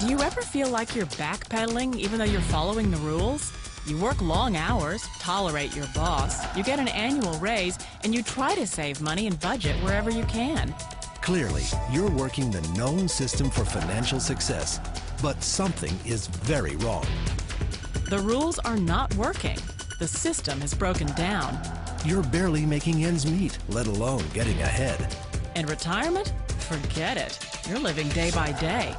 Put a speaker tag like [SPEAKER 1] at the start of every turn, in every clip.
[SPEAKER 1] Do you ever feel like you're backpedaling even though you're following the rules? You work long hours, tolerate your boss, you get an annual raise, and you try to save money and budget wherever you can.
[SPEAKER 2] Clearly, you're working the known system for financial success, but something is very wrong.
[SPEAKER 1] The rules are not working. The system has broken down.
[SPEAKER 2] You're barely making ends meet, let alone getting ahead.
[SPEAKER 1] And retirement? Forget it. You're living day by day.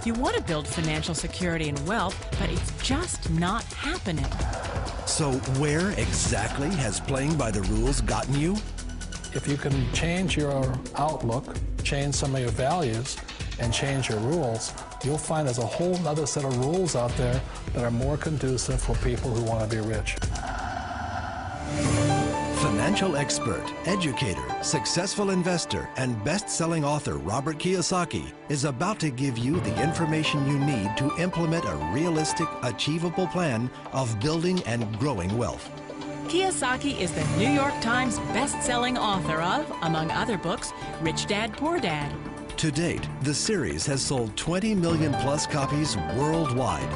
[SPEAKER 1] You want to build financial security and wealth, but it's just not happening.
[SPEAKER 2] So where exactly has playing by the rules gotten you?
[SPEAKER 3] If you can change your outlook, change some of your values, and change your rules, you'll find there's a whole other set of rules out there that are more conducive for people who want to be rich.
[SPEAKER 2] Financial expert, educator, successful investor, and best-selling author Robert Kiyosaki is about to give you the information you need to implement a realistic, achievable plan of building and growing wealth.
[SPEAKER 1] Kiyosaki is the New York Times best-selling author of, among other books, Rich Dad, Poor Dad.
[SPEAKER 2] To date, the series has sold 20 million plus copies worldwide.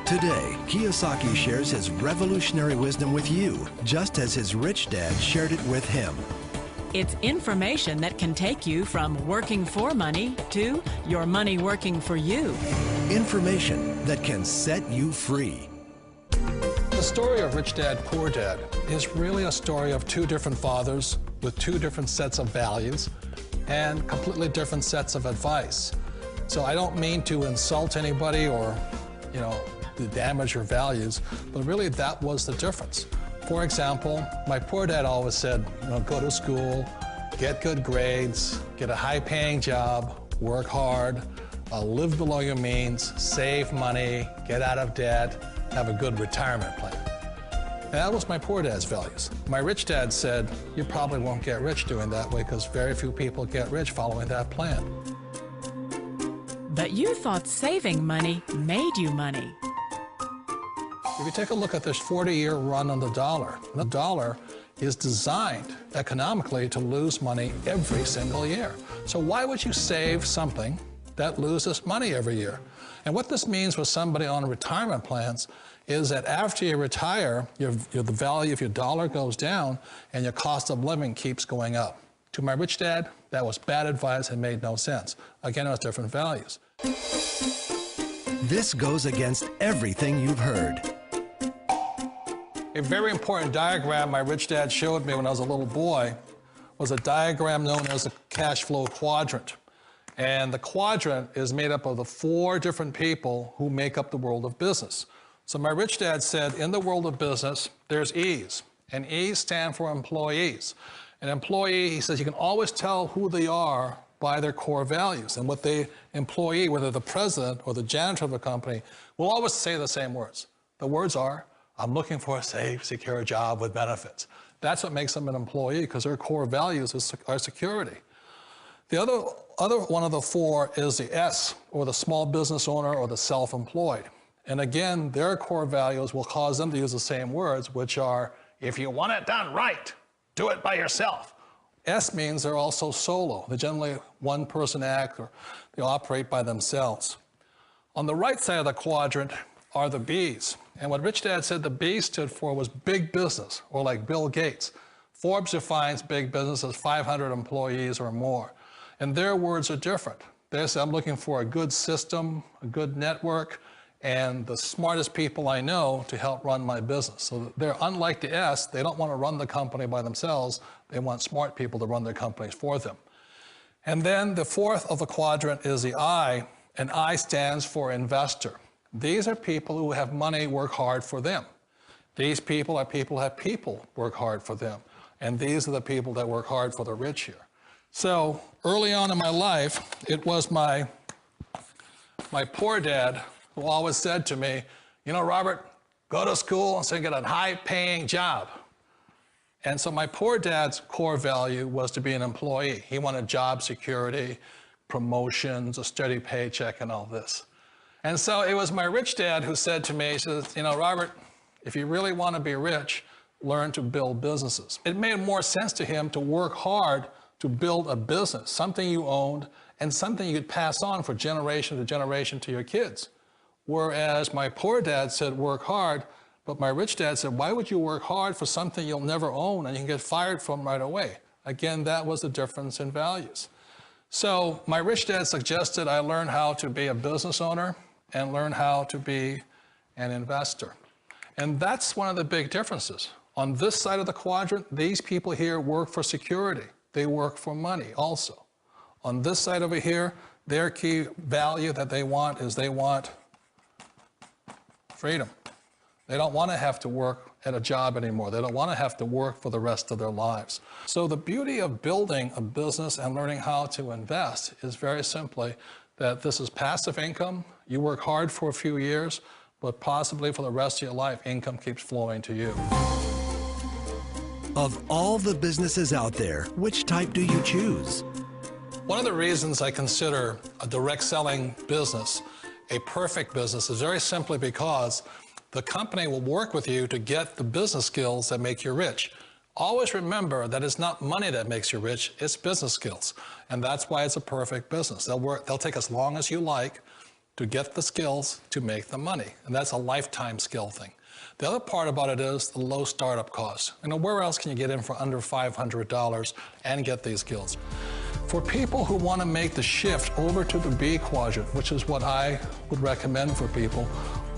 [SPEAKER 2] Today, Kiyosaki shares his revolutionary wisdom with you, just as his rich dad shared it with him.
[SPEAKER 1] It's information that can take you from working for money to your money working for you.
[SPEAKER 2] Information that can set you free.
[SPEAKER 3] The story of Rich Dad, Poor Dad is really a story of two different fathers with two different sets of values and completely different sets of advice. So I don't mean to insult anybody or, to damage your values, but really that was the difference. For example, my poor dad always said, go to school, get good grades, get a high-paying job, work hard, live below your means, save money, get out of debt, have a good retirement plan. And that was my poor dad's values. My rich dad said, you probably won't get rich doing that way because very few people get rich following that plan.
[SPEAKER 1] But you thought saving money made you money.
[SPEAKER 3] If you take a look at this 40-year run on the dollar is designed economically to lose money every single year. So why would you save something that loses money every year? And what this means for somebody on retirement plans is that after you retire, the value of your dollar goes down and your cost of living keeps going up. To my rich dad, that was bad advice and made no sense. Again, it was different values.
[SPEAKER 2] This goes against everything you've heard.
[SPEAKER 3] A very important diagram my rich dad showed me when I was a little boy was a diagram known as a cash flow quadrant. And the quadrant is made up of the 4 different people who make up the world of business. So my rich dad said, in the world of business, there's E's, and E's stand for employees. An employee, he says, you can always tell who they are by their core values. And what the employee, whether the president or the janitor of the company, will always say the same words. The words are, I'm looking for a safe, secure job with benefits. That's what makes them an employee, because their core values are security. The other one of the 4 is the S, or the small business owner or the self-employed. And again, their core values will cause them to use the same words, which are, if you want it done right, do it by yourself. S means they're also solo. They're generally one-person act, or they operate by themselves. On the right side of the quadrant are the B's. And what Rich Dad said the B stood for was big business, or like Bill Gates. Forbes defines big business as 500 employees or more. And their words are different. They say, I'm looking for a good system, a good network, and the smartest people I know to help run my business. So they're unlike the S. They don't want to run the company by themselves. They want smart people to run their companies for them. And then the 4th of the quadrant is the I, and I stands for investor. These are people who have money work hard for them. These people are people who have people work hard for them. And these are the people that work hard for the rich here. So early on in my life, it was my poor dad who always said to me, Robert, go to school and so get a high-paying job. And so my poor dad's core value was to be an employee. He wanted job security, promotions, a steady paycheck, and all this. And so it was my rich dad who said to me, he says, Robert, if you really want to be rich, learn to build businesses. It made more sense to him to work hard to build a business, something you owned, and something you could pass on for generation to generation to your kids. Whereas my poor dad said, work hard, but my rich dad said, why would you work hard for something you'll never own and you can get fired from right away? Again, that was the difference in values. So my rich dad suggested I learn how to be a business owner and learn how to be an investor. And that's one of the big differences. On this side of the quadrant, these people here work for security. They work for money also. On this side over here, their key value that they want is they want freedom. They don't want to have to work at a job anymore. They don't want to have to work for the rest of their lives. So the beauty of building a business and learning how to invest is very simply that this is passive income. You work hard for a few years, but possibly for the rest of your life, income keeps flowing to you.
[SPEAKER 2] Of all the businesses out there, which type do you choose?
[SPEAKER 3] One of the reasons I consider a direct selling business a perfect business is very simply because the company will work with you to get the business skills that make you rich. Always remember that it's not money that makes you rich, it's business skills. And that's why it's a perfect business. They'll take as long as you like to get the skills to make the money. And that's a lifetime skill thing. The other part about it is the low startup cost. You know, where else can you get in for under $500 and get these skills? For people who want to make the shift over to the B quadrant, which is what I would recommend for people,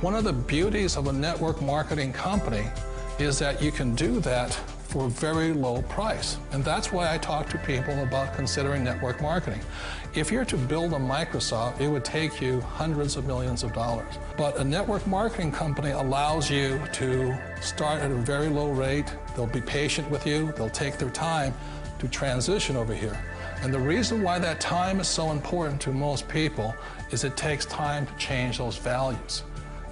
[SPEAKER 3] one of the beauties of a network marketing company is that you can do that for a very low price. And that's why I talk to people about considering network marketing. If you're to build a Microsoft, it would take you hundreds of millions of dollars. But a network marketing company allows you to start at a very low rate. They'll be patient with you. They'll take their time to transition over here. And the reason why that time is so important to most people is it takes time to change those values.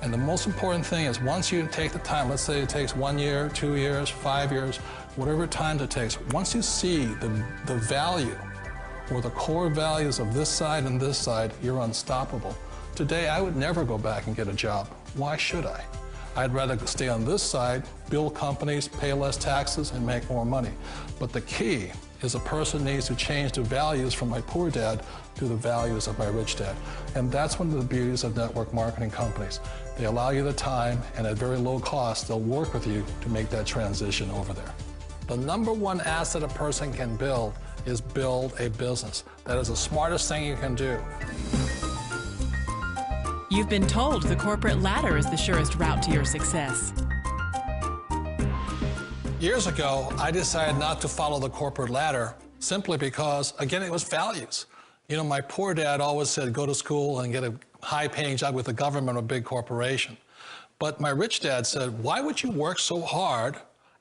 [SPEAKER 3] And the most important thing is once you take the time, let's say it takes 1 year, 2 years, 5 years, whatever time it takes, once you see the value or the core values of this side and this side, you're unstoppable. Today, I would never go back and get a job. Why should I? I'd rather stay on this side, build companies, pay less taxes, and make more money. But the key is a person needs to change the values from my poor dad to the values of my rich dad. And that's one of the beauties of network marketing companies. They allow you the time, and at very low cost, they'll work with you to make that transition over there. The number one asset a person can build is build a business. That is the smartest thing you can do.
[SPEAKER 1] You've been told the corporate ladder is the surest route to your success.
[SPEAKER 3] Years ago, I decided not to follow the corporate ladder simply because, again, it was values. You know, my poor dad always said, go to school and get a high-paying job with the government or a big corporation. But my rich dad said, why would you work so hard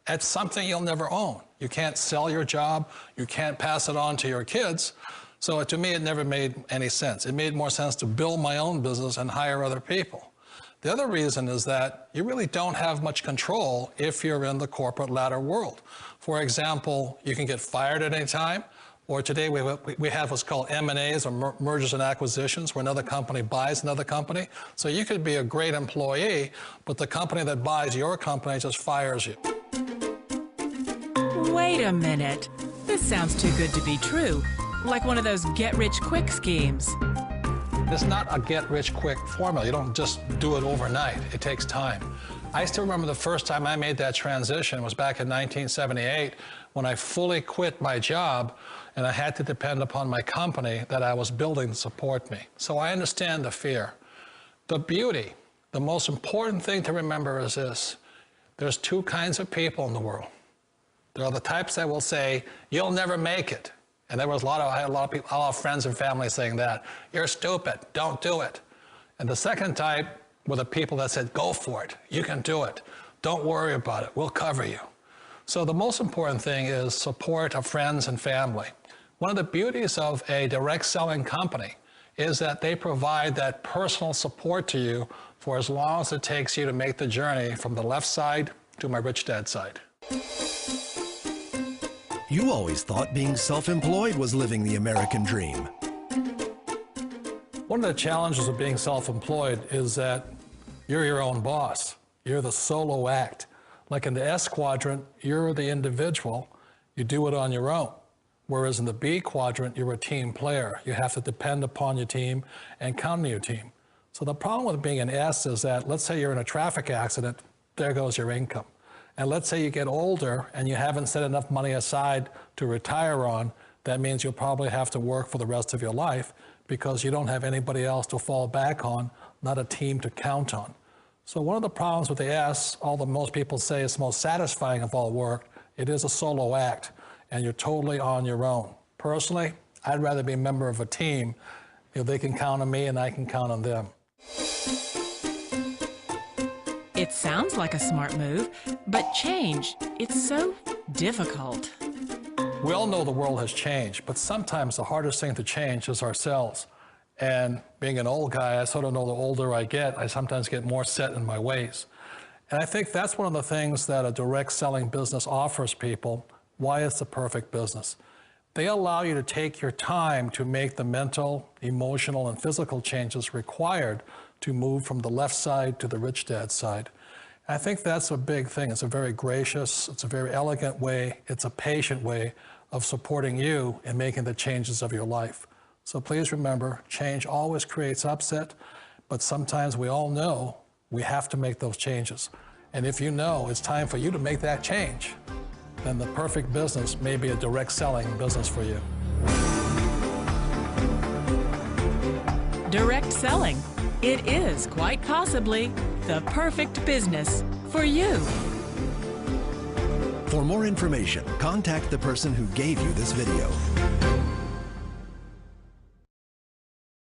[SPEAKER 3] at something you'll never own? You can't sell your job. You can't pass it on to your kids. So to me, it never made any sense. It made more sense to build my own business and hire other people. The other reason is that you really don't have much control if you're in the corporate ladder world. For example, you can get fired at any time, or today we have what's called M&As, or mergers and acquisitions, where another company buys another company. So you could be a great employee, but the company that buys your company just fires you.
[SPEAKER 1] Wait a minute. This sounds too good to be true. Like one of those get-rich-quick schemes.
[SPEAKER 3] It's not a get-rich-quick formula. You don't just do it overnight. It takes time. I still remember the first time I made that transition was back in 1978 when I fully quit my job and I had to depend upon my company that I was building to support me. So I understand the fear. The beauty, the most important thing to remember is this. There's two kinds of people in the world. There are the types that will say, you'll never make it. And there was I had a lot of people, a lot of friends and family saying that. You're stupid, don't do it. And the second type were the people that said, go for it, you can do it. Don't worry about it, we'll cover you. So the most important thing is support of friends and family. One of the beauties of a direct selling company is that they provide that personal support to you for as long as it takes you to make the journey from the left side to my rich dad side.
[SPEAKER 2] You always thought being self-employed was living the American dream.
[SPEAKER 3] One of the challenges of being self-employed is that you're your own boss. You're the solo act. Like in the S quadrant, you're the individual. You do it on your own. Whereas in the B quadrant, you're a team player. You have to depend upon your team and count on your team. So the problem with being an S is that, let's say you're in a traffic accident, there goes your income. And let's say you get older and you haven't set enough money aside to retire on, that means you'll probably have to work for the rest of your life because you don't have anybody else to fall back on, not a team to count on. So one of the problems with the S, although most people say it's the most satisfying of all work, it is a solo act, and you're totally on your own. Personally, I'd rather be a member of a team. They can count on me and I can count on them.
[SPEAKER 1] It sounds like a smart move, but change, it's so difficult.
[SPEAKER 3] We all know the world has changed, but sometimes the hardest thing to change is ourselves. And being an old guy, I sort of know the older I get, I sometimes get more set in my ways. And I think that's one of the things that a direct selling business offers people, why it's the perfect business. They allow you to take your time to make the mental, emotional, and physical changes required to move from the left side to the rich dad side. I think that's a big thing. It's a very gracious, it's a very elegant way, it's a patient way of supporting you in making the changes of your life. So please remember, change always creates upset, but sometimes we all know we have to make those changes. And if you know it's time for you to make that change, then the perfect business may be a direct selling business for you.
[SPEAKER 1] Direct selling. It is quite possibly the perfect business for you.
[SPEAKER 2] For more information, contact the person who gave you this video.